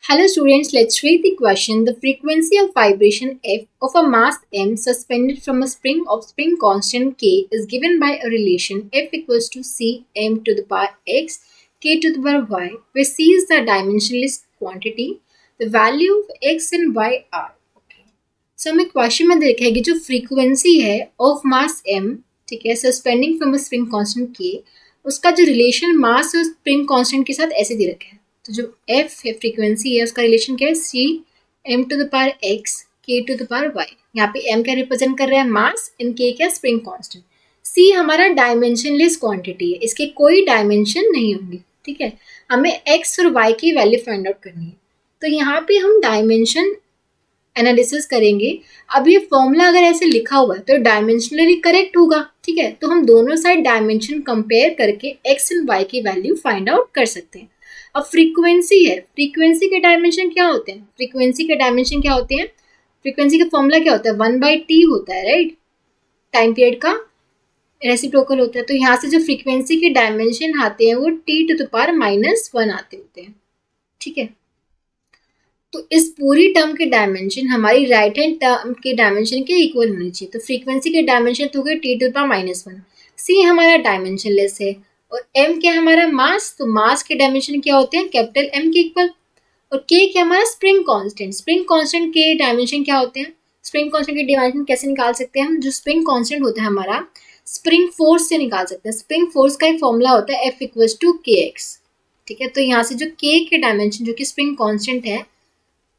Hello students, let's read the question. The frequency of vibration f of a mass m suspended from a spring constant k is given by a relation f equals to c m to the power x k to the power y, where c is the dimensionless quantity. The value of x and y are. Okay. So हमें question में देखा है कि जो frequency है of mass m, ठीक है, suspending from a spring constant k, उसका जो रिलेशन मास और स्प्रिंग कांस्टेंट के साथ ऐसे दे रखा है। तो जो एफ है फ्रीक्वेंसी है उसका रिलेशन क्या है, C M to the power X के टू द पावर वाई। यहाँ पे एम क्या रिप्रेजेंट कर रहा है, मास, एंड के क्या, स्प्रिंग कांस्टेंट। सी हमारा डायमेंशनलेस क्वांटिटी है, इसके कोई डायमेंशन नहीं होंगे, ठीक है। हमें एक्स और वाई की वैल्यू फाइंड आउट करनी है। तो यहाँ पे हम डायमेंशन एनालिसिस करेंगे। अब ये फॉर्मूला अगर ऐसे लिखा हुआ है तो डायमेंशनली करेक्ट होगा, ठीक है। तो हम दोनों साइड डायमेंशन कंपेयर करके एक्स एंड वाई की वैल्यू फाइंड आउट कर सकते हैं। अब फ्रीक्वेंसी है, फ्रीक्वेंसी के डायमेंशन क्या होते हैं, फ्रीक्वेंसी के डायमेंशन क्या होते हैं, फ्रीक्वेंसी का फॉर्मूला क्या होता है, 1/t होता है, राइट। टाइम पीरियड का रेसिप्रोकल होता है। तो यहाँ से जो फ्रीक्वेंसी के डायमेंशन आते हैं वो t टू द पावर -1 आते होते हैं, ठीक है। तो इस पूरी टर्म के डायमेंशन हमारी राइट हैंड टर्म के डायमेंशन के इक्वल होनी चाहिए। तो फ्रीक्वेंसी के डायमेंशन तो गए t to the power -1। c हमारा डायमेंशनलेस है और m क्या हमारा मास, तो मास के डायमेंशन क्या होते हैं, कैपिटल M के इक्वल। और k क्या हमारा स्प्रिंग कांस्टेंट, स्प्रिंग कांस्टेंट के डायमेंशन क्या होते हैं, स्प्रिंग कांस्टेंट के डायमेंशन कैसे निकाल सकते हैं हम, जो स्प्रिंग कांस्टेंट होता है हमारा स्प्रिंग फोर्स से निकाल सकते हैं। स्प्रिंग फोर्स का एक फॉर्मूला होता है F इक्वल्स टू kx, ठीक है। तो यहाँ से जो k के डायमेंशन जो कि स्प्रिंग कांस्टेंट है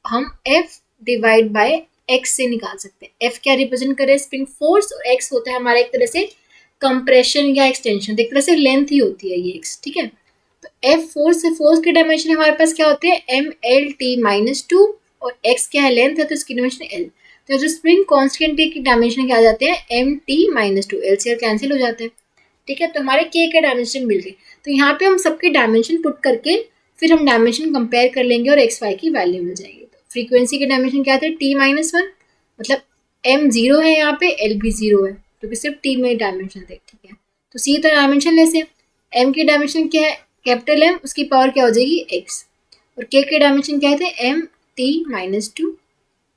हम F डिवाइड बाय x से निकाल सकते हैं। F क्या रिप्रेजेंट करे, स्प्रिंग फोर्स, और x होता है हमारा एक तरह से कंप्रेशन या एक्सटेंशन, एक तरह से लेंथ ही होती है ये x, ठीक है। तो F फोर्स से, फोर्स के डायमेंशन हमारे पास क्या होते हैं, mlt-2, और x क्या है, लेंथ है, तो इसकी डायमेंशन l। तो जो स्प्रिंग कांस्टेंट की डायमेंशन क्या आ जाते हैं, mt-2, l से कैंसिल हो जाते हैं, ठीक है। तो हमारे k के डायमेंशन मिल गए। तो यहाँ पे हम सबके डायमेंशन पुट करके फिर हम डायमेंशन कंपेयर कर लेंगे और एक्स वाई की वैल्यू मिल जाएगी। तो फ्रीक्वेंसी के डायमेंशन क्या थे, t-1, मतलब m 0 है यहाँ पे, l भी 0 है, क्योंकि सिर्फ t में डायमेंशन थे, ठीक है। तो c तो डायमेंशन लेस है, m की डायमेंशन क्या है, कैपिटल M, उसकी पावर क्या हो जाएगी x, और k के डायमेंशन क्या थे, mt-2,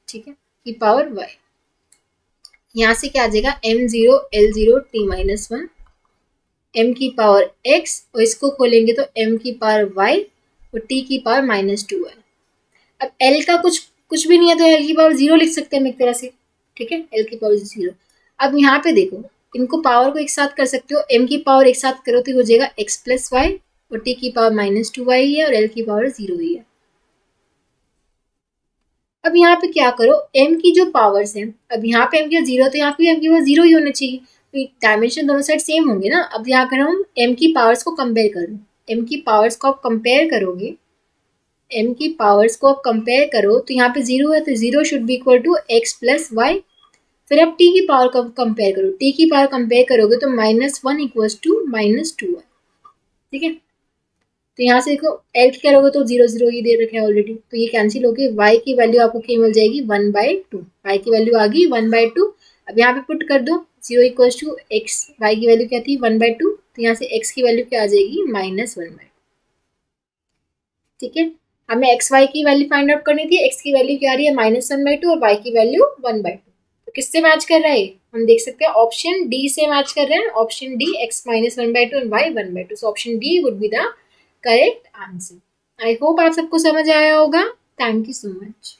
ठीक है, की पावर y। यहाँ से क्या आ जाएगा, m0 l0 t-1, m की पावर x, और इसको खोलेंगे तो m की पावर y और t की पावर -2 है। अब l का कुछ भी नहीं है तो l की पावर 0 लिख सकते हैं हम एक तरह से, ठीक है, l की पावर 0। अब यहाँ पे देखो, इनको पावर को एक साथ कर सकते हो, m की पावर एक साथ करो तो हो जाएगा x + y, और t की पावर -2y है, और l की पावर 0 ही है। अब यहाँ पे क्या करो, m की जो पावर्स हैं, अब यहाँ पे m की 0, तो यहाँ पे m की पावर 0 ही होना चाहिए, डायमेंशन दोनों साइड सेम होंगे ना। अब यहाँ कर हम m की पावर्स को कंपेयर कर लो, m की पावर्स को आप कंपेयर करोगे, m की पावर्स को आप कंपेयर करो तो यहाँ पे 0 है, तो 0 should be equal to x + y। फिर आप t की पावर को कंपेयर करो, t की पावर कंपेयर करोगे तो -1 इक्वल्स टू -2 है, ठीक है। तो यहाँ से देखो l की करोगे तो 0 0 ही दे रखे है ऑलरेडी, तो ये कैंसिल हो गई। y की वैल्यू आपको क्या मिल जाएगी, 1/2, y की वैल्यू आ गई 1/2। अब यहाँ पे पुट कर दो, 0 इक्वल्स टू x, y की वैल्यू क्या थी, 1/2, तो यहाँ से x की वैल्यू क्या आ जाएगी, -1/2, ठीक है। हमें एक्स वाई की वैल्यू फाइंड आउट करनी थी, एक्स की वैल्यू क्या आ रही है, -1/2, और वाई की वैल्यू 1/2। तो किससे मैच कर रहा है, हम देख सकते हैं ऑप्शन डी से मैच कर रहे हैं, option D, x -1/2 and y 1/2। So option D would be the correct answer. I hope आप सबको समझ आया होगा। Thank you so much.